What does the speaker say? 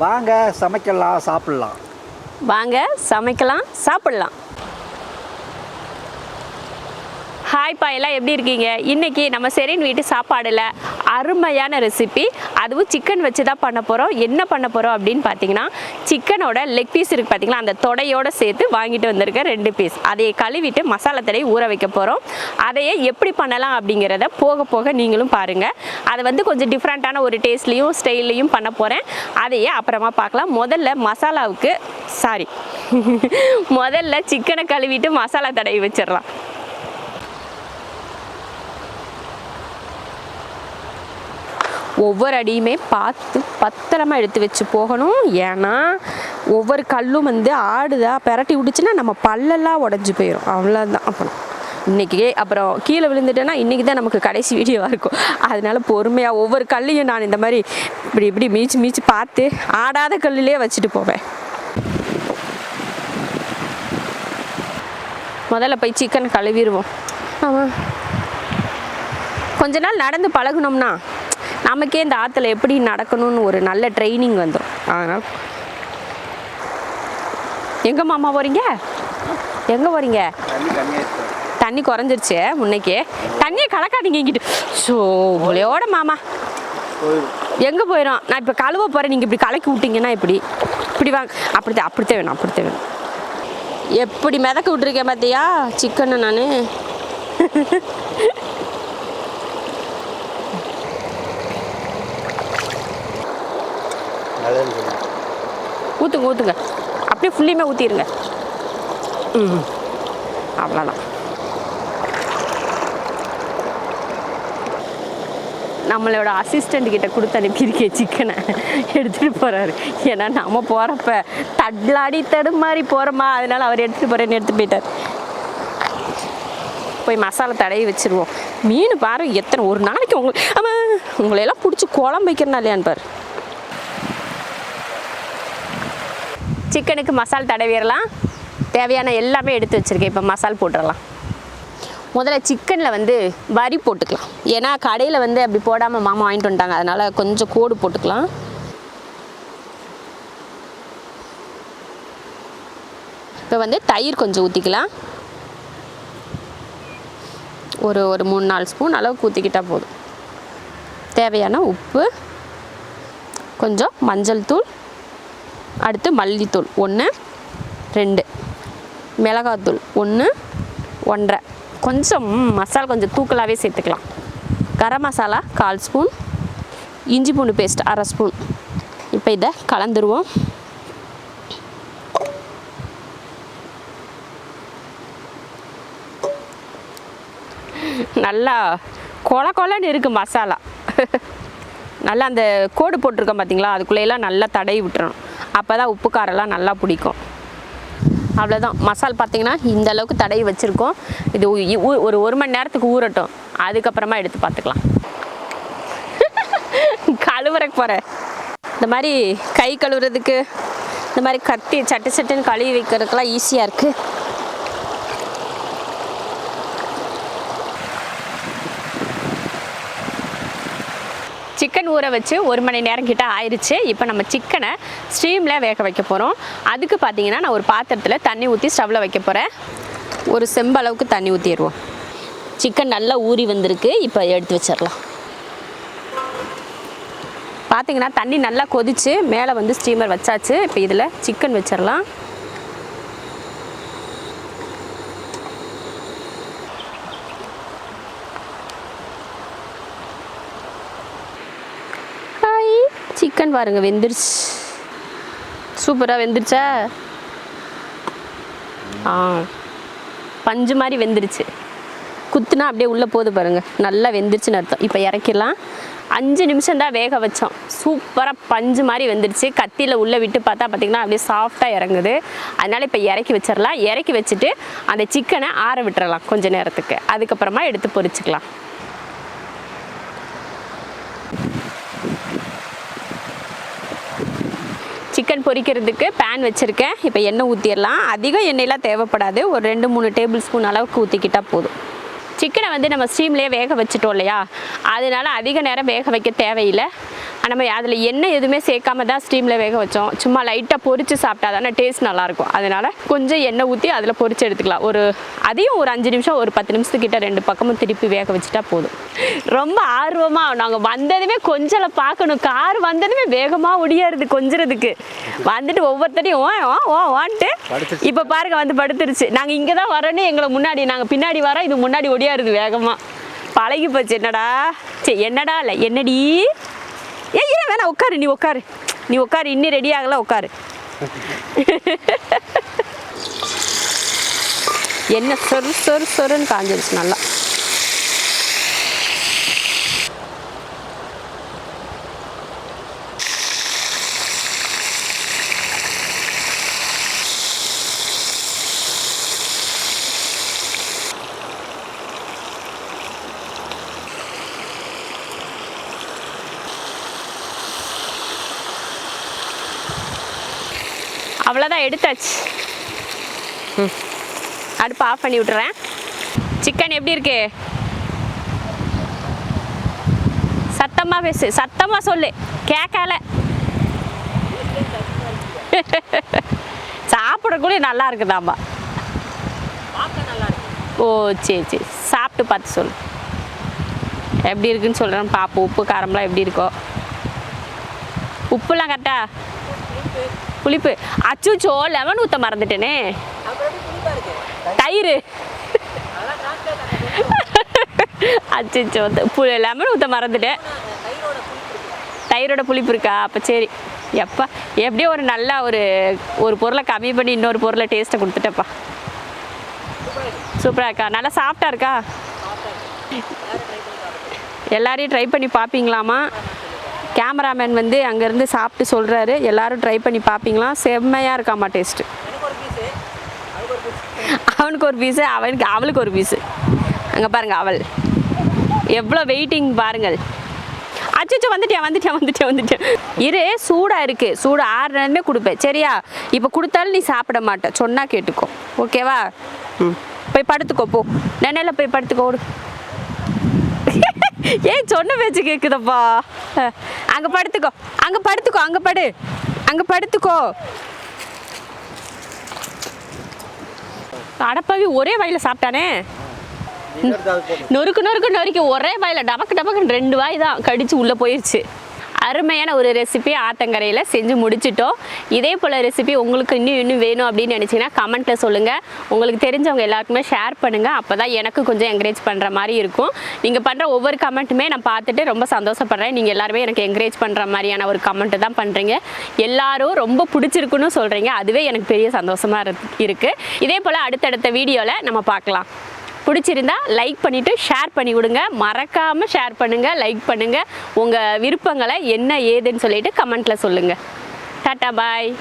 வாங்க சமைக்கலாம் சாப்பிடலாம். வாங்க சமைக்கலாம் சாப்பிடலாம். ஹாய்ப்பா, எல்லாம் எப்படி இருக்கீங்க? இன்றைக்கி நம்ம ஷெரின் வீட்டு சாப்பாடில் அருமையான ரெசிபி, அதுவும் சிக்கன் வச்சு தான் பண்ண போகிறோம். என்ன பண்ண போகிறோம் அப்படின்னு பார்த்தீங்கன்னா, சிக்கனோட லெக் பீஸ் இருக்குது பார்த்தீங்களா, அந்த தொடையோடு சேர்த்து வாங்கிட்டு வந்திருக்கேன் 2 பீஸ். அதையே கழுவிட்டு மசாலா தடவி ஊற வைக்க போகிறோம். அதையே எப்படி பண்ணலாம் அப்படிங்கிறத போக போக நீங்களும் பாருங்கள். அதை வந்து கொஞ்சம் டிஃப்ரெண்ட்டான ஒரு டேஸ்ட்லேயும் ஸ்டைல்லையும் பண்ண போகிறேன். அதையே அப்புறமா பார்க்கலாம். முதல்ல சிக்கனை கழுவிட்டு மசாலா தடவி வச்சிடலாம். ஒவ்வொரு அடியுமே பார்த்து பத்திரமா எடுத்து வச்சு போகணும். ஏன்னா ஒவ்வொரு கல்லும் வந்து ஆடுதா பெரட்டி விட்டுச்சுன்னா நம்ம பல்லெல்லாம் உடஞ்சி போயிடும். அவ்வளோதான். அப்புறம் கீழே விழுந்துட்டேன்னா இன்றைக்கி தான் நமக்கு கடைசி வீடியோவாக இருக்கும். அதனால பொறுமையாக ஒவ்வொரு கல்லையும் நான் இந்த மாதிரி இப்படி மீச்சு பார்த்து ஆடாத கல்லுலேயே வச்சுட்டு போவேன். முதல்ல போய் சிக்கன் கழுவிடுவோம். ஆமாம், கொஞ்ச நாள் நடந்து பழகணும்னா நமக்கே இந்த ஆற்றுல எப்படி நடக்கணும்னு ஒரு நல்ல ட்ரைனிங் வந்துடும். அதனால் எங்கே மாமா போகிறீங்க? எங்கே போகிறீங்க? தண்ணி குறைஞ்சிருச்சு. முன்னைக்கே தண்ணியை கலக்காதீங்க இங்கிட்டு. ஸோ உங்களையோட மாமா எங்கே போயிடும்? நான் இப்போ கழுவ போகிறேன். நீங்கள் இப்படி கலக்கி விட்டீங்கன்னா இப்படி வாங்க. அப்படித்தான் வேணும். எப்படி மிதக்க விட்டுருக்கேன் பார்த்தியா சிக்கனை? நான் ஊற்றுங்க அப்படியே ஃபுல்லியுமே ஊற்றிடுங்க. அவ்வளோதான். நம்மளோட அசிஸ்டண்ட் கிட்ட கொடுத்து அனுப்பியிருக்கேன். சிக்கனை எடுத்துகிட்டு போகிறாரு. ஏன்னா நம்ம போகிறப்ப தடுமாறி போகிறோமா, அதனால் அவர் எடுத்துகிட்டு போகிறேன்னு போயிட்டார். போய் மசாலா தடவி வச்சுருவோம். மீன் பாரு எத்தனை ஒரு நாளைக்கு உங்களையெல்லாம் பிடிச்சி குழம்பு வைக்கிறனா இல்லையான்னு பாரு. சிக்கனுக்கு மசாலா தடவிடலாம். தேவையான எல்லாமே எடுத்து வச்சுருக்கேன். இப்போ மசாலா போட்டுடலாம். முதல்ல சிக்கனில் வந்து வரி போட்டுக்கலாம். ஏன்னா கடையில் வந்து அப்படி போடாமல் மாமா வாங்கிட்டு வந்துட்டாங்க. அதனால் கொஞ்சம் கோடு போட்டுக்கலாம். இப்போ வந்து தயிர் கொஞ்சம் ஊற்றிக்கலாம். ஒரு 3-4 ஸ்பூன் அளவுக்கு ஊற்றிக்கிட்டால் போதும். தேவையான உப்பு, கொஞ்சம் மஞ்சள் தூள், அடுத்து மல்லித்தூள் 1, 2, மிளகாத்தூள் 1, 1.5, கொஞ்சம் மசாலா கொஞ்சம் தூக்கலாகவே சேர்த்துக்கலாம். கரம் மசாலா 1/4 ஸ்பூன், இஞ்சி பூண்டு பேஸ்ட் 1/2 ஸ்பூன். இப்போ இதை கலந்துருவோம். நல்லா கொலன்னு இருக்குது மசாலா. நல்லா அந்த கோடு போட்டிருக்கோம் பார்த்தீங்களா, அதுக்குள்ளேயெல்லாம் நல்லா தடவி விட்டுறணும். அப்போ தான் உப்பு காரெல்லாம் நல்லா பிடிக்கும். அவ்வளோதான். மசாலா பார்த்திங்கன்னா இந்த அளவுக்கு தடவி வச்சுருக்கோம். இது ஒரு 1 மணி நேரத்துக்கு ஊறட்டும். அதுக்கப்புறமா எடுத்து பார்த்துக்கலாம். கழுவுறக்கு போகிறேன். இந்த மாதிரி கை கழுவுறதுக்கு இந்த மாதிரி கட்டி சட்டுன்னு கழுவி வைக்கிறதுக்கெல்லாம் ஈஸியாக இருக்குது. சிக்கன் ஊற வச்சு 1 மணி நேரம் கிட்ட ஆயிடுச்சு. இப்போ நம்ம சிக்கனை ஸ்டீமில் வேக வைக்க போகிறோம். அதுக்கு பார்த்தீங்கன்னா நான் ஒரு பாத்திரத்தில் தண்ணி ஊற்றி ஸ்டவ்வில் வைக்க போகிறேன். ஒரு செம்பளவுக்கு தண்ணி ஊற்றிடுவோம். சிக்கன் நல்லா ஊறி வந்திருக்கு. இப்போ எடுத்து வச்சிடலாம். பார்த்தீங்கன்னா தண்ணி நல்லா கொதிச்சு மேலே வந்து ஸ்டீமர் வச்சாச்சு. இப்போ இதில் சிக்கன் வச்சிடலாம். சிக்கன் பாருங்க வெந்துருச்சு. சூப்பராக வெந்துருச்சா? பஞ்சு மாதிரி வெந்துருச்சு. குத்துனா அப்படியே உள்ளே போகுது பாருங்கள். நல்லா வெந்துருச்சுன்னு அர்த்தம். இப்போ இறக்கிடலாம். 5 நிமிஷம் தான் வேக வச்சோம். சூப்பராக பஞ்சு மாதிரி வெந்துருச்சு. கத்தியில் உள்ளே விட்டு பார்த்திங்கன்னா அப்படியே சாஃப்டாக இறங்குது. அதனால் இப்போ இறக்கி வச்சிடலாம். இறக்கி வச்சுட்டு அந்த சிக்கனை ஆற விட்டுறலாம் கொஞ்சம் நேரத்துக்கு. அதுக்கப்புறமா எடுத்து பொரிச்சுக்கலாம். சிக்கன் பொரிக்கிறதுக்கு பேன் வச்சுருக்கேன். இப்போ எண்ணெய் ஊற்றிடலாம். அதிகம் எண்ணெயெலாம் தேவைப்படாது. ஒரு 2-3 டேபிள் ஸ்பூன் அளவுக்கு ஊற்றிக்கிட்டால் போதும். சிக்கனை வந்து நம்ம ஸ்டீம்லேயே வேக வச்சுட்டோம் இல்லையா, அதனால அதிக நேரம் வேக வைக்க தேவையில்லை. நம்ம அதில் எண்ணெய் எதுவுமே சேர்க்காம தான் ஸ்டீமில் வேக வச்சோம். சும்மா லைட்டாக பொரிச்சு சாப்பிட்டா தானே டேஸ்ட் நல்லாயிருக்கும். அதனால் கொஞ்சம் எண்ணெய் ஊற்றி அதில் பொரிச்சு எடுத்துக்கலாம். அதையும் ஒரு 5 நிமிஷம் ஒரு 10 நிமிஷத்துக்கிட்ட 2 பக்கமும் திருப்பி வேக வச்சுட்டா போதும். ரொம்ப ஆர்வமாக நாங்கள் வந்ததுமே கொஞ்சம் பார்க்கணும். கார் வந்ததுமே வேகமாக ஒடியாருது கொஞ்சிறதுக்கு. வந்துட்டு ஒவ்வொருத்தரையும் வான்ட்டு இப்போ பாருங்க வந்து படுத்துருச்சு. நாங்கள் இங்கே தான் வரோன்னு எங்களை முன்னாடி, நாங்கள் பின்னாடி வரோம், இது முன்னாடி ஒடியாருது வேகமாக. பழகி போச்சு. என்னடா சரி என்னடா இல்லை என்னடி ஏன் வேணா உட்காரு, நீ உட்காரு இன்னும் ரெடி ஆகல, உட்காரு. என்ன சொருன்னு காஞ்சிருச்சு நல்லா. அவ்வளோதான், எடுத்தாச்சு. அடுப்பு ஆஃப் பண்ணி விட்டுறேன். சிக்கன் எப்படி இருக்கு? சத்தமாக பேசு, சத்தமாக சொல்லு, கேட்கல. சாப்பிடக்குள்ளே நல்லா இருக்குதாம்மா. ஓ சரி சாப்பிட்டு பார்த்து சொல்லு எப்படி இருக்குன்னு சொல்கிறேன். பாப்போம் உப்பு காரம்லாம் எப்படி இருக்கோ. உப்புலாம் கரெக்டா? புளிப்பு அச்சுச்சோ, லெமன் ஊற்ற மறந்துட்டேனே. தயிர் அச்சுச்சோ, லெமன் ஊற்ற மறந்துட்டேன். தயிரோட புளிப்பு இருக்கா? அப்போ சரி. எப்பா எப்படியோ ஒரு நல்ல ஒரு பொருளை கம்மி பண்ணி இன்னொரு பொருளை டேஸ்ட்டை கொடுத்துட்டப்பா. சூப்பராக இருக்கா? நல்லா சாஃப்டாக இருக்கா? எல்லாரையும் ட்ரை பண்ணி பார்ப்பீங்களாமா? கேமராமேன் வந்து அங்கேருந்து சாப்பிட்டு சொல்கிறாரு, எல்லோரும் ட்ரை பண்ணி பார்ப்பீங்களா? செம்மையாக இருக்காம்மா டேஸ்ட்டு. அவனுக்கு ஒரு பீஸு, அவளுக்கு ஒரு பீஸு. அங்கே பாருங்கள் அவள் எவ்வளோ வெயிட்டிங் பாருங்கள். அச்சோ வந்துட்டேன். இரு, சூடாக இருக்குது. சூடு ஆறுனே கொடுப்பேன் சரியா? இப்போ கொடுத்தாலும் நீ சாப்பிட மாட்டேன், சொன்னால் கேட்டுக்கோ ஓகேவா? போய் படுத்துக்கோ, போ நினைல போய் படுத்துக்கோ. ஓடு. ஏய் சொன்ன பேச்சு கேட்குதப்பா. அங்கே படுத்துக்கோ. அடப்பாவி ஒரே வாயில் சாப்பிட்டானே. நொறுக்கு ஒரே வாயில் டபக்கு 2 வாய் தான் கடிச்சு உள்ளே போயிடுச்சு. அருமையான ஒரு ரெசிபி ஆத்தங்கரையில் செஞ்சு முடிச்சிட்டோம். இதே போல் ரெசிபி உங்களுக்கு இன்னும் வேணும் அப்படின்னு நினச்சிங்கன்னா கமெண்ட்டில் சொல்லுங்கள். உங்களுக்கு தெரிஞ்சவங்க எல்லாருக்குமே ஷேர் பண்ணுங்கள். அப்போ தான் எனக்கு கொஞ்சம் என்கரேஜ் பண்ணுற மாதிரி இருக்கும். நீங்கள் பண்ணுற ஒவ்வொரு கமெண்ட்டுமே நான் பார்த்துட்டு ரொம்ப சந்தோஷப்படுறேன். நீங்கள் எல்லாருமே எனக்கு என்கரேஜ் பண்ணுற மாதிரியான ஒரு கமெண்ட்டு தான் பண்ணுறீங்க. எல்லாரும் ரொம்ப பிடிச்சிருக்குன்னு சொல்கிறீங்க. அதுவே எனக்கு பெரிய சந்தோஷமாக இருக்குது. இதே போல் அடுத்தடுத்த வீடியோவில் நம்ம பார்க்கலாம். பிடிச்சிருந்தா லைக் பண்ணிவிட்டு ஷேர் பண்ணி விடுங்க. மறக்காமல் ஷேர் பண்ணுங்கள், லைக் பண்ணுங்கள். உங்கள் விருப்பங்களை என்ன ஏதுன்னு சொல்லிவிட்டு கமெண்ட்டில் சொல்லுங்கள். டாட்டா பாய்.